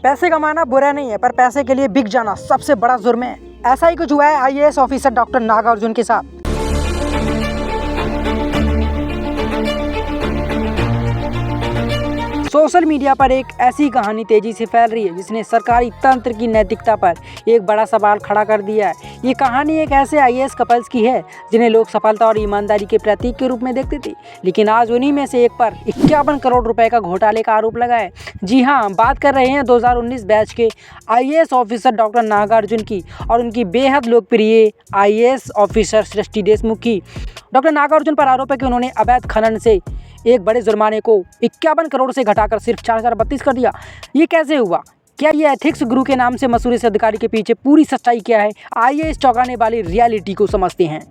पैसे कमाना बुरा नहीं है, पर पैसे के लिए बिक जाना सबसे बड़ा जुर्म है। ऐसा ही कुछ हुआ है आईएएस ऑफिसर डॉक्टर नागार्जुन के साथ। सोशल मीडिया पर एक ऐसी कहानी तेजी से फैल रही है जिसने सरकारी तंत्र की नैतिकता पर एक बड़ा सवाल खड़ा कर दिया है। ये कहानी एक ऐसे आईएएस कपल्स की है जिन्हें लोग सफलता और ईमानदारी के प्रतीक के रूप में देखते थे, लेकिन आज उन्हीं में से एक पर 51 करोड़ रुपए का घोटाले का आरोप लगा है। जी हाँ, बात कर रहे हैं 2019 बैच के आईएएस ऑफिसर डॉक्टर नागार्जुन की और उनकी बेहद लोकप्रिय आईएएस ऑफिसर सृष्टि देशमुख की। डॉक्टर नागार्जुन पर आरोप है कि उन्होंने अवैध खनन से एक बड़े जुर्माने को 51 करोड़ से घटाकर सिर्फ 4032 कर दिया। ये कैसे हुआ? क्या ये एथिक्स गुरु के नाम से मशहूर इस अधिकारी के पीछे पूरी सच्चाई क्या है? आइए इस चौंकाने वाली रियलिटी को समझते हैं।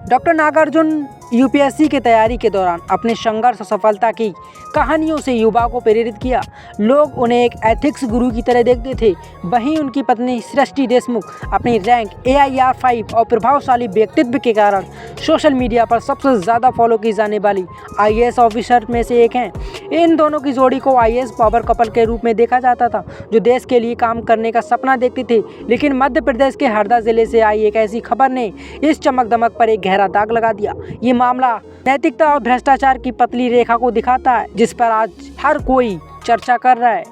डॉक्टर नागार्जुन यूपीएससी की तैयारी के दौरान अपने संघर्ष और सफलता की कहानियों से युवा को प्रेरित किया। लोग उन्हें एक एथिक्स गुरु की तरह देखते थे। वहीं उनकी पत्नी सृष्टि देशमुख अपनी रैंक AIR 5 और प्रभावशाली व्यक्तित्व के कारण सोशल मीडिया पर सबसे ज़्यादा फॉलो की जाने वाली आईएएस ऑफिसर में से एक हैं। इन दोनों की जोड़ी को आईएएस पावर कपल के रूप में देखा जाता था, जो देश के लिए काम करने का सपना देखते थे। लेकिन मध्य प्रदेश के हरदा जिले से आई एक ऐसी खबर ने इस चमक दमक पर एक गहरा दाग लगा दिया। ये मामला नैतिकता और भ्रष्टाचार की पतली रेखा को दिखाता है, जिस पर आज हर कोई चर्चा कर रहा है।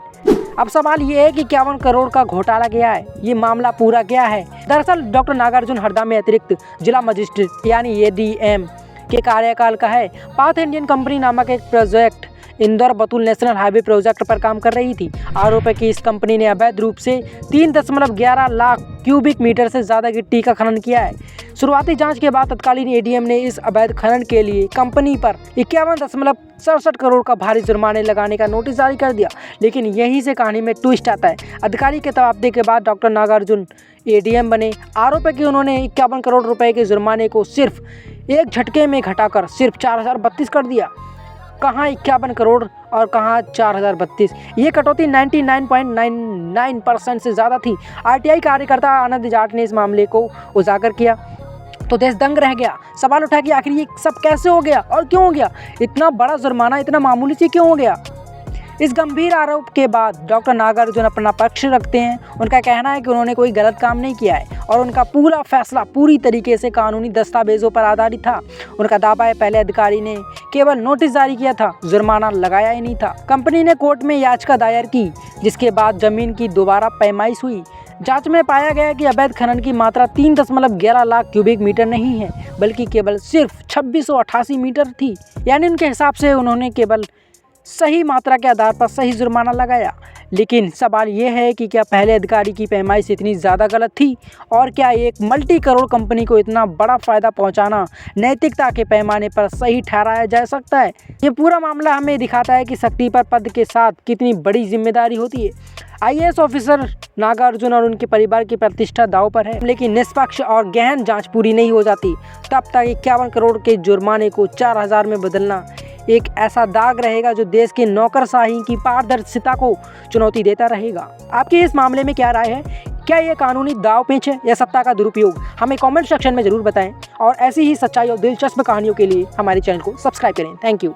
अब सवाल ये है कि 51 करोड़ का घोटाला क्या है? ये मामला पूरा क्या है? दरअसल डॉक्टर नागार्जुन हरदा में अतिरिक्त जिला मजिस्ट्रेट यानी ADM के कार्यकाल का है। पाथ इंडियन कंपनी नामक एक प्रोजेक्ट इंदौर बतूल नेशनल हाईवे प्रोजेक्ट पर काम कर रही थी। आरोप है कि इस कंपनी ने अवैध रूप से 3.11 लाख क्यूबिक मीटर से ज़्यादा गिट्टी का खनन किया है। शुरुआती जांच के बाद तत्कालीन ADM ने इस अवैध खनन के लिए कंपनी पर 51.67 करोड़ का भारी जुर्माने लगाने का नोटिस जारी कर दिया। लेकिन यहीं से कहानी में ट्विस्ट आता है। अधिकारी के तबादले के बाद डॉक्टर नागार्जुन ADM बने। आरोप है कि उन्होंने 51 करोड़ रुपए के जुर्माने को सिर्फ एक झटके में घटाकर सिर्फ 4032 कर दिया। कहाँ 51 करोड़ और कहाँ 4032? ये कटौती 99.99% से ज़्यादा थी। RTI कार्यकर्ता आनंद जाट ने इस मामले को उजागर किया तो देश दंग रह गया। सवाल उठा कि आखिर ये सब कैसे हो गया और क्यों हो गया? इतना बड़ा जुर्माना इतना मामूली से क्यों हो गया? इस गंभीर आरोप के बाद डॉक्टर नागार्जुन अपना पक्ष रखते हैं। उनका कहना है कि उन्होंने कोई गलत काम नहीं किया है और उनका पूरा फैसला पूरी तरीके से कानूनी दस्तावेजों पर आधारित था। उनका दावा है पहले अधिकारी ने केवल नोटिस जारी किया था, जुर्माना लगाया ही नहीं था। कंपनी ने कोर्ट में याचिका दायर की, जिसके बाद जमीन की दोबारा पैमाइश हुई। जांच में पाया गया कि अवैध खनन की मात्रा 3.11 लाख क्यूबिक मीटर नहीं है, बल्कि केवल सिर्फ 2688 मीटर थी। यानी उनके हिसाब से उन्होंने केवल सही मात्रा के आधार पर सही जुर्माना लगाया। लेकिन सवाल ये है कि क्या पहले अधिकारी की पैमाइश इतनी ज़्यादा गलत थी? और क्या एक मल्टी करोड़ कंपनी को इतना बड़ा फ़ायदा पहुंचाना नैतिकता के पैमाने पर सही ठहराया जा सकता है? ये पूरा मामला हमें दिखाता है कि शक्ति पर पद के साथ कितनी बड़ी जिम्मेदारी होती है। आईएएस ऑफिसर नागार्जुन और उनके परिवार की प्रतिष्ठा दांव पर है, लेकिन निष्पक्ष और गहन जांच पूरी नहीं हो जाती तब तक 51 करोड़ के जुर्माने को 4000 में बदलना एक ऐसा दाग रहेगा जो देश के नौकरशाही की पारदर्शिता को चुनौती देता रहेगा। आपकी इस मामले में क्या राय है? क्या ये कानूनी दाव पेच है या सत्ता का दुरुपयोग? हमें कमेंट सेक्शन में ज़रूर बताएं और ऐसी ही सच्चाई और दिलचस्प कहानियों के लिए हमारे चैनल को सब्सक्राइब करें। Thank you.